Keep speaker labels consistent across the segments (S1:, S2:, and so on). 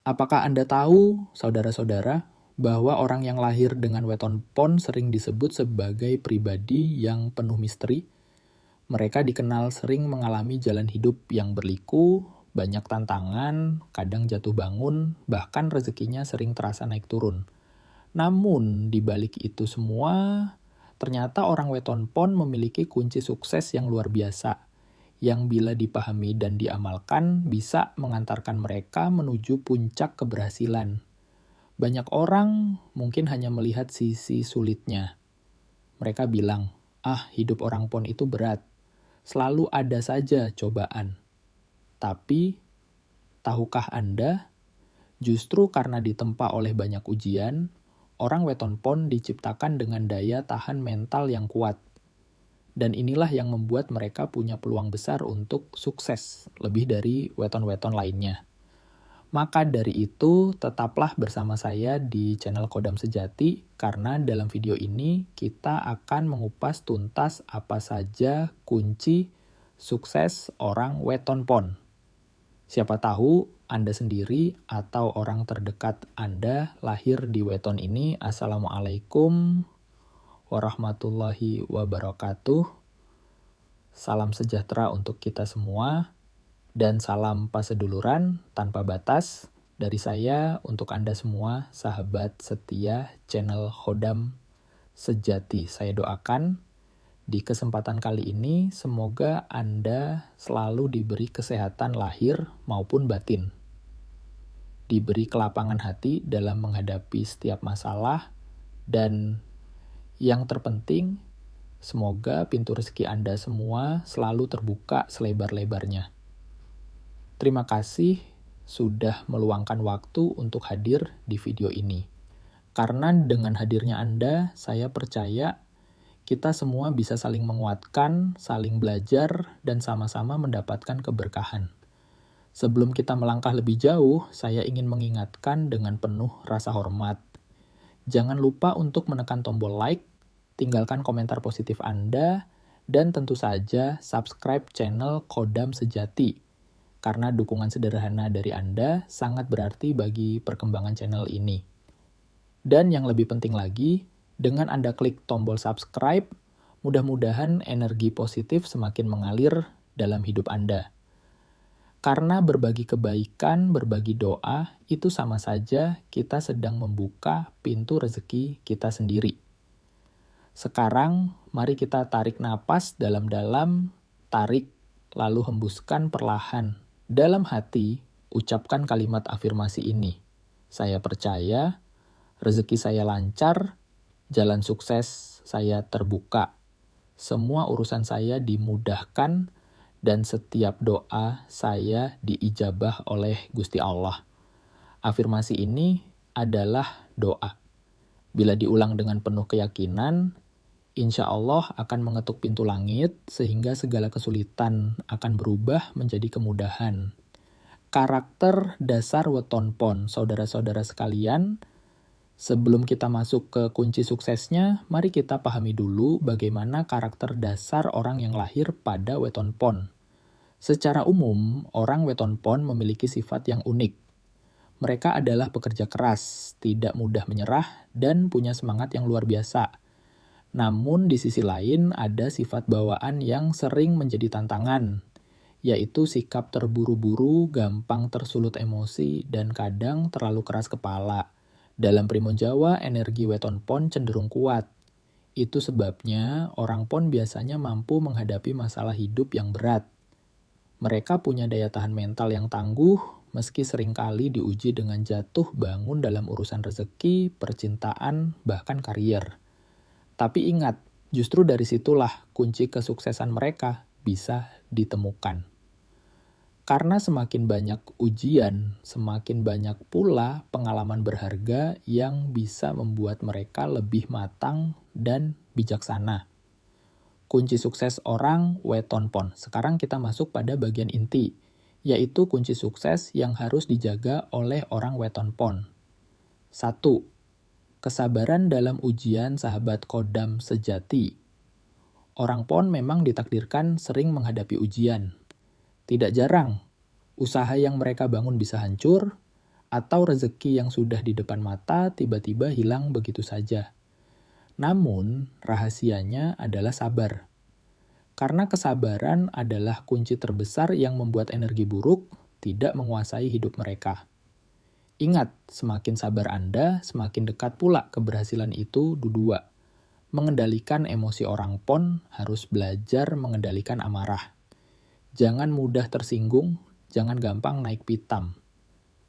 S1: Apakah Anda tahu, saudara-saudara, bahwa orang yang lahir dengan weton pon sering disebut sebagai pribadi yang penuh misteri? Mereka dikenal sering mengalami jalan hidup yang berliku, banyak tantangan, kadang jatuh bangun, bahkan rezekinya sering terasa naik turun. Namun, di balik itu semua, ternyata orang weton pon memiliki kunci sukses yang luar biasa, yang bila dipahami dan diamalkan bisa mengantarkan mereka menuju puncak keberhasilan. Banyak orang mungkin hanya melihat sisi sulitnya. Mereka bilang, hidup orang pon itu berat. Selalu ada saja cobaan. Tapi, tahukah Anda, justru karena ditempa oleh banyak ujian, orang weton pon diciptakan dengan daya tahan mental yang kuat. Dan inilah yang membuat mereka punya peluang besar untuk sukses, lebih dari weton-weton lainnya. Maka dari itu, tetaplah bersama saya di channel Kodam Sejati, karena dalam video ini kita akan mengupas tuntas apa saja kunci sukses orang weton pon. Siapa tahu Anda sendiri atau orang terdekat Anda lahir di weton ini. Assalamualaikum warahmatullahi wabarakatuh. Salam sejahtera untuk kita semua, dan salam paseduluran tanpa batas dari saya untuk Anda semua, sahabat setia channel Kodam Sejati. Saya doakan di kesempatan kali ini semoga Anda selalu diberi kesehatan lahir maupun batin. Diberi kelapangan hati dalam menghadapi setiap masalah, dan yang terpenting, semoga pintu rezeki Anda semua selalu terbuka selebar-lebarnya. Terima kasih sudah meluangkan waktu untuk hadir di video ini. Karena dengan hadirnya Anda, saya percaya kita semua bisa saling menguatkan, saling belajar, dan sama-sama mendapatkan keberkahan. Sebelum kita melangkah lebih jauh, saya ingin mengingatkan dengan penuh rasa hormat. Jangan lupa untuk menekan tombol like, tinggalkan komentar positif Anda, dan tentu saja subscribe channel Kodam Sejati. Karena dukungan sederhana dari Anda sangat berarti bagi perkembangan channel ini. Dan yang lebih penting lagi, dengan Anda klik tombol subscribe, mudah-mudahan energi positif semakin mengalir dalam hidup Anda. Karena berbagi kebaikan, berbagi doa, itu sama saja kita sedang membuka pintu rezeki kita sendiri. Sekarang, mari kita tarik napas dalam-dalam, tarik, lalu hembuskan perlahan. Dalam hati, ucapkan kalimat afirmasi ini. Saya percaya, rezeki saya lancar, jalan sukses saya terbuka. Semua urusan saya dimudahkan, dan setiap doa saya diijabah oleh Gusti Allah. Afirmasi ini adalah doa. Bila diulang dengan penuh keyakinan, insya Allah akan mengetuk pintu langit sehingga segala kesulitan akan berubah menjadi kemudahan. Karakter dasar weton pon, saudara-saudara sekalian, sebelum kita masuk ke kunci suksesnya, mari kita pahami dulu bagaimana karakter dasar orang yang lahir pada weton pon. Secara umum, orang weton pon memiliki sifat yang unik. Mereka adalah pekerja keras, tidak mudah menyerah, dan punya semangat yang luar biasa. Namun di sisi lain ada sifat bawaan yang sering menjadi tantangan, yaitu sikap terburu-buru, gampang tersulut emosi, dan kadang terlalu keras kepala. Dalam Primun Jawa, energi weton pon cenderung kuat. Itu sebabnya orang pon biasanya mampu menghadapi masalah hidup yang berat. Mereka punya daya tahan mental yang tangguh, meski seringkali diuji dengan jatuh bangun dalam urusan rezeki, percintaan, bahkan karier. Tapi ingat, justru dari situlah kunci kesuksesan mereka bisa ditemukan. Karena semakin banyak ujian, semakin banyak pula pengalaman berharga yang bisa membuat mereka lebih matang dan bijaksana. Kunci sukses orang weton pon. Sekarang kita masuk pada bagian inti, yaitu kunci sukses yang harus dijaga oleh orang weton pon. 1. Kesabaran dalam ujian sahabat Kodam Sejati. Orang pon memang ditakdirkan sering menghadapi ujian. Tidak jarang, usaha yang mereka bangun bisa hancur, atau rezeki yang sudah di depan mata tiba-tiba hilang begitu saja. Namun, rahasianya adalah sabar. Karena kesabaran adalah kunci terbesar yang membuat energi buruk tidak menguasai hidup mereka. Ingat, semakin sabar Anda, semakin dekat pula keberhasilan itu dua. Mengendalikan emosi orang pon harus belajar mengendalikan amarah. Jangan mudah tersinggung, jangan gampang naik pitam.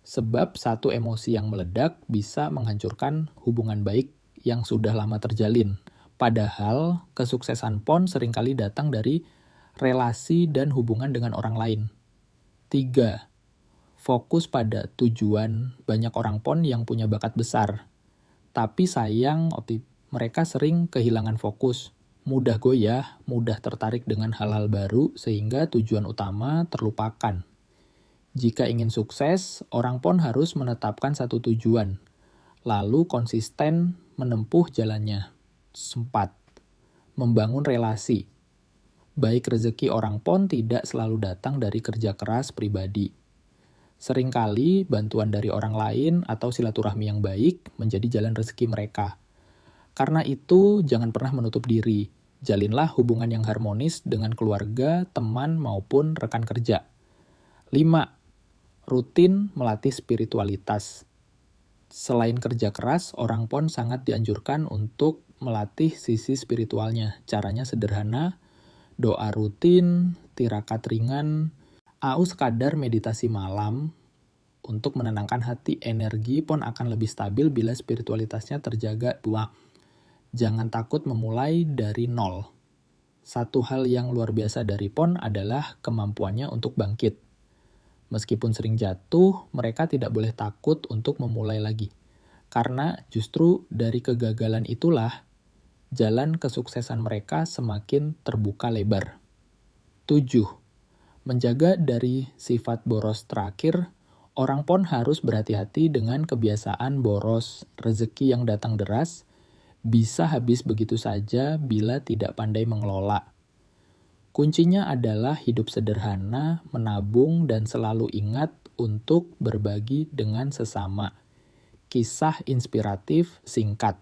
S1: Sebab satu emosi yang meledak bisa menghancurkan hubungan baik yang sudah lama terjalin. Padahal kesuksesan pon seringkali datang dari relasi dan hubungan dengan orang lain. 3. Fokus pada tujuan. Banyak orang pon yang punya bakat besar. Tapi sayang mereka sering kehilangan fokus. Mudah goyah, mudah tertarik dengan hal-hal baru sehingga tujuan utama terlupakan. Jika ingin sukses, orang pon harus menetapkan satu tujuan, lalu konsisten menempuh jalannya. 4. Membangun relasi. Baik rezeki orang pon tidak selalu datang dari kerja keras pribadi. Seringkali bantuan dari orang lain atau silaturahmi yang baik menjadi jalan rezeki mereka. Karena itu, jangan pernah menutup diri. Jalinlah hubungan yang harmonis dengan keluarga, teman, maupun rekan kerja. 5. Rutin melatih spiritualitas. Selain kerja keras, orang pon sangat dianjurkan untuk melatih sisi spiritualnya. Caranya sederhana, doa rutin, tirakat ringan, sekadar meditasi malam untuk menenangkan hati. Energi pon akan lebih stabil bila spiritualitasnya terjaga. 2. Jangan takut memulai dari nol. Satu hal yang luar biasa dari pon adalah kemampuannya untuk bangkit. Meskipun sering jatuh, mereka tidak boleh takut untuk memulai lagi. Karena justru dari kegagalan itulah, jalan kesuksesan mereka semakin terbuka lebar. 7. Menjaga dari sifat boros terakhir, orang pon harus berhati-hati dengan kebiasaan boros. Rezeki yang datang deras bisa habis begitu saja bila tidak pandai mengelola. Kuncinya adalah hidup sederhana, menabung, dan selalu ingat untuk berbagi dengan sesama. Kisah inspiratif singkat.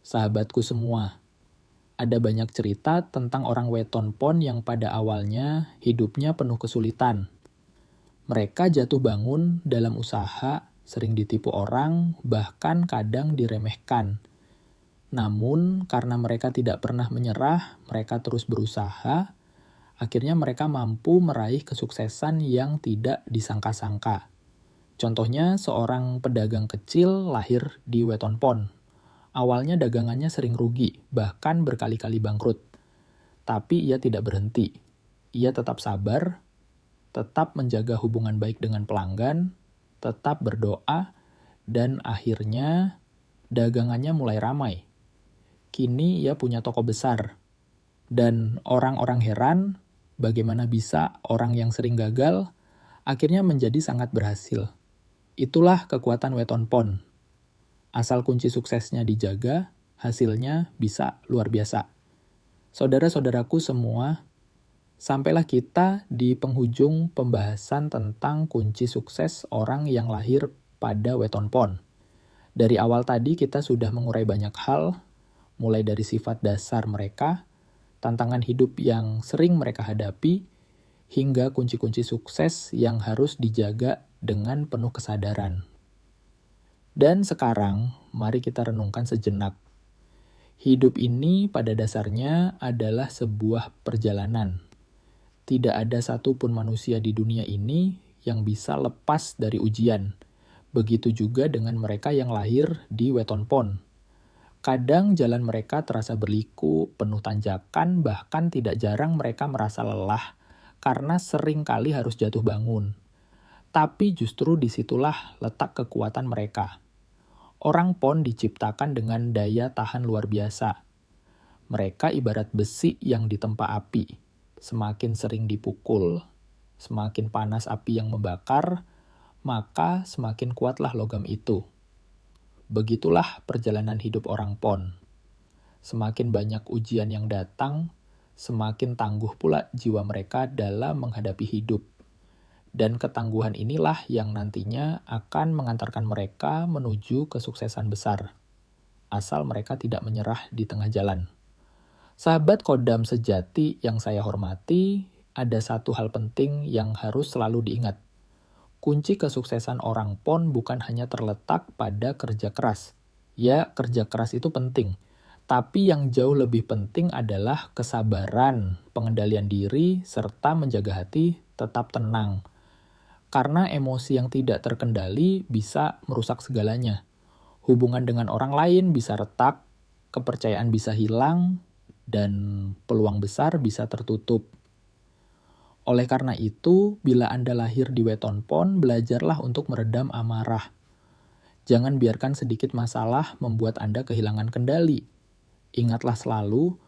S1: Sahabatku semua, ada banyak cerita tentang orang weton pon yang pada awalnya hidupnya penuh kesulitan. Mereka jatuh bangun dalam usaha, sering ditipu orang, bahkan kadang diremehkan. Namun, karena mereka tidak pernah menyerah, mereka terus berusaha, akhirnya mereka mampu meraih kesuksesan yang tidak disangka-sangka. Contohnya, seorang pedagang kecil lahir di weton pon. Awalnya dagangannya sering rugi, bahkan berkali-kali bangkrut. Tapi ia tidak berhenti. Ia tetap sabar, tetap menjaga hubungan baik dengan pelanggan, tetap berdoa, dan akhirnya dagangannya mulai ramai. Kini ia punya toko besar. Dan orang-orang heran bagaimana bisa orang yang sering gagal akhirnya menjadi sangat berhasil. Itulah kekuatan weton pon. Asal kunci suksesnya dijaga, hasilnya bisa luar biasa. Saudara-saudaraku semua, sampailah kita di penghujung pembahasan tentang kunci sukses orang yang lahir pada weton pon. Dari awal tadi kita sudah mengurai banyak hal, mulai dari sifat dasar mereka, tantangan hidup yang sering mereka hadapi, hingga kunci-kunci sukses yang harus dijaga dengan penuh kesadaran. Dan sekarang, mari kita renungkan sejenak. Hidup ini pada dasarnya adalah sebuah perjalanan. Tidak ada satupun manusia di dunia ini yang bisa lepas dari ujian. Begitu juga dengan mereka yang lahir di weton pon. Kadang jalan mereka terasa berliku, penuh tanjakan, bahkan tidak jarang mereka merasa lelah karena sering kali harus jatuh bangun. Tapi justru disitulah letak kekuatan mereka. Orang pon diciptakan dengan daya tahan luar biasa. Mereka ibarat besi yang ditempa api. Semakin sering dipukul, semakin panas api yang membakar, maka semakin kuatlah logam itu. Begitulah perjalanan hidup orang pon. Semakin banyak ujian yang datang, semakin tangguh pula jiwa mereka dalam menghadapi hidup. Dan ketangguhan inilah yang nantinya akan mengantarkan mereka menuju kesuksesan besar, asal mereka tidak menyerah di tengah jalan. Sahabat Kodam sejati yang saya hormati, ada satu hal penting yang harus selalu diingat. Kunci kesuksesan orang PON bukan hanya terletak pada kerja keras. Ya, kerja keras itu penting. Tapi yang jauh lebih penting adalah kesabaran, pengendalian diri, serta menjaga hati tetap tenang. Karena emosi yang tidak terkendali bisa merusak segalanya. Hubungan dengan orang lain bisa retak, kepercayaan bisa hilang, dan peluang besar bisa tertutup. Oleh karena itu, bila Anda lahir di weton PON, belajarlah untuk meredam amarah. Jangan biarkan sedikit masalah membuat Anda kehilangan kendali. Ingatlah selalu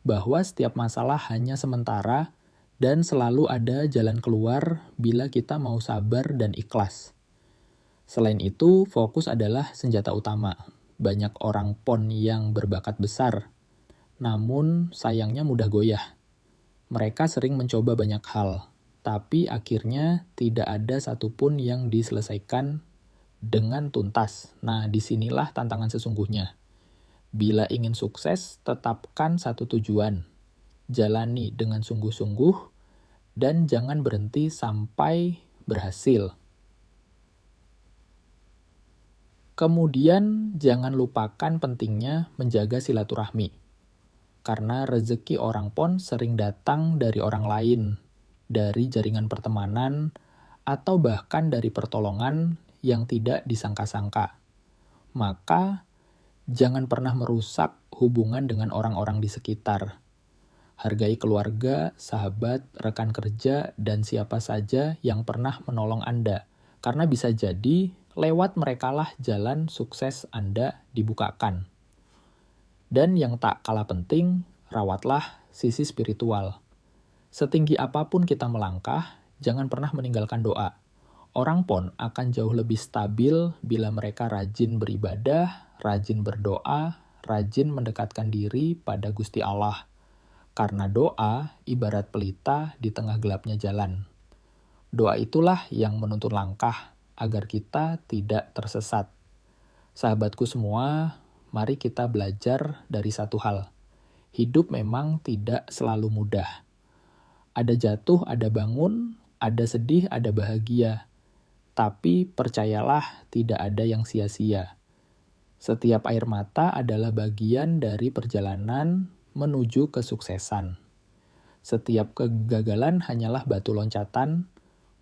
S1: bahwa setiap masalah hanya sementara dan selalu ada jalan keluar bila kita mau sabar dan ikhlas. Selain itu, fokus adalah senjata utama. Banyak orang PON yang berbakat besar, namun sayangnya mudah goyah. Mereka sering mencoba banyak hal, tapi akhirnya tidak ada satupun yang diselesaikan dengan tuntas. Nah, disinilah tantangan sesungguhnya. Bila ingin sukses, tetapkan satu tujuan. Jalani dengan sungguh-sungguh, dan jangan berhenti sampai berhasil. Kemudian, jangan lupakan pentingnya menjaga silaturahmi. Karena rezeki orang PON sering datang dari orang lain, dari jaringan pertemanan, atau bahkan dari pertolongan yang tidak disangka-sangka. Maka, jangan pernah merusak hubungan dengan orang-orang di sekitar. Hargai keluarga, sahabat, rekan kerja, dan siapa saja yang pernah menolong Anda. Karena bisa jadi, lewat merekalah jalan sukses Anda dibukakan. Dan yang tak kalah penting, rawatlah sisi spiritual. Setinggi apapun kita melangkah, jangan pernah meninggalkan doa. Orang PON akan jauh lebih stabil bila mereka rajin beribadah, rajin berdoa, rajin mendekatkan diri pada Gusti Allah. Karena doa ibarat pelita di tengah gelapnya jalan. Doa itulah yang menuntun langkah agar kita tidak tersesat. Sahabatku semua, mari kita belajar dari satu hal. Hidup memang tidak selalu mudah. Ada jatuh, ada bangun, ada sedih, ada bahagia. Tapi percayalah tidak ada yang sia-sia. Setiap air mata adalah bagian dari perjalanan menuju kesuksesan. Setiap kegagalan hanyalah batu loncatan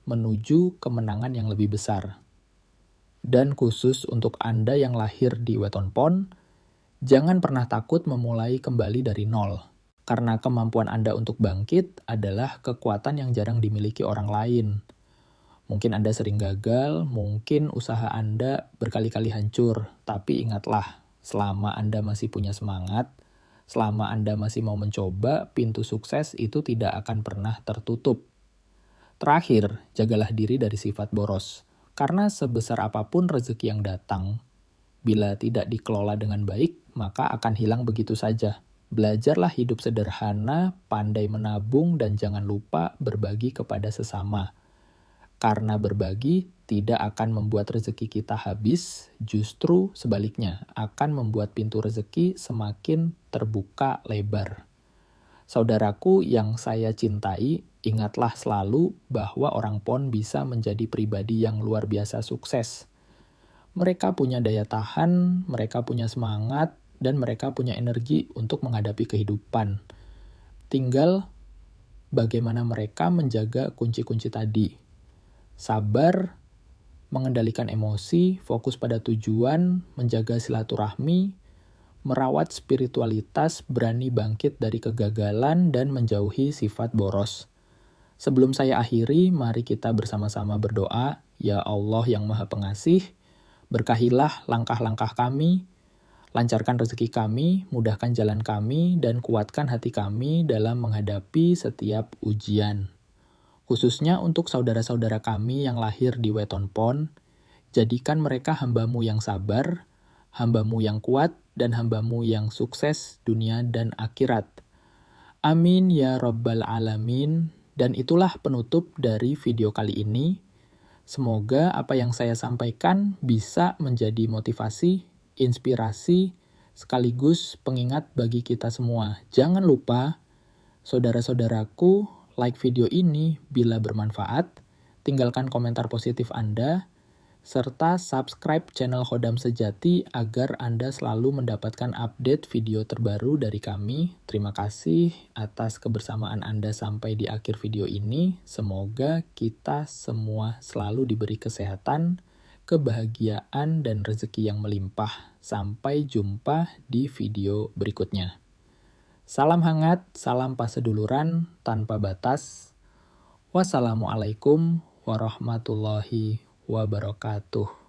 S1: menuju kemenangan yang lebih besar. Dan khusus untuk Anda yang lahir di weton PON, jangan pernah takut memulai kembali dari nol. Karena kemampuan Anda untuk bangkit adalah kekuatan yang jarang dimiliki orang lain. Mungkin Anda sering gagal, mungkin usaha Anda berkali-kali hancur. Tapi ingatlah, selama Anda masih punya semangat, selama Anda masih mau mencoba, pintu sukses itu tidak akan pernah tertutup. Terakhir, jagalah diri dari sifat boros. Karena sebesar apapun rezeki yang datang, bila tidak dikelola dengan baik, maka akan hilang begitu saja. Belajarlah hidup sederhana, pandai menabung, dan jangan lupa berbagi kepada sesama. Karena berbagi tidak akan membuat rezeki kita habis, justru sebaliknya akan membuat pintu rezeki semakin terbuka lebar. Saudaraku yang saya cintai, ingatlah selalu bahwa orang PON bisa menjadi pribadi yang luar biasa sukses. Mereka punya daya tahan, mereka punya semangat, dan mereka punya energi untuk menghadapi kehidupan. Tinggal bagaimana mereka menjaga kunci-kunci tadi. Sabar, mengendalikan emosi, fokus pada tujuan, menjaga silaturahmi, merawat spiritualitas, berani bangkit dari kegagalan, dan menjauhi sifat boros. Sebelum saya akhiri, mari kita bersama-sama berdoa. Ya Allah yang Maha Pengasih, berkahilah langkah-langkah kami, lancarkan rezeki kami, mudahkan jalan kami, dan kuatkan hati kami dalam menghadapi setiap ujian. Khususnya untuk saudara-saudara kami yang lahir di weton PON, jadikan mereka hamba-Mu yang sabar, hamba-Mu yang kuat, dan hamba-Mu yang sukses dunia dan akhirat. Amin ya Rabbal Alamin. Dan itulah penutup dari video kali ini. Semoga apa yang saya sampaikan bisa menjadi motivasi, inspirasi, sekaligus pengingat bagi kita semua. Jangan lupa, saudara-saudaraku, like video ini bila bermanfaat, tinggalkan komentar positif Anda, serta subscribe channel Khodam Sejati agar Anda selalu mendapatkan update video terbaru dari kami. Terima kasih atas kebersamaan Anda sampai di akhir video ini. Semoga kita semua selalu diberi kesehatan, kebahagiaan, dan rezeki yang melimpah. Sampai jumpa di video berikutnya. Salam hangat, salam paseduluran tanpa batas. Wassalamualaikum warahmatullahi wabarakatuh.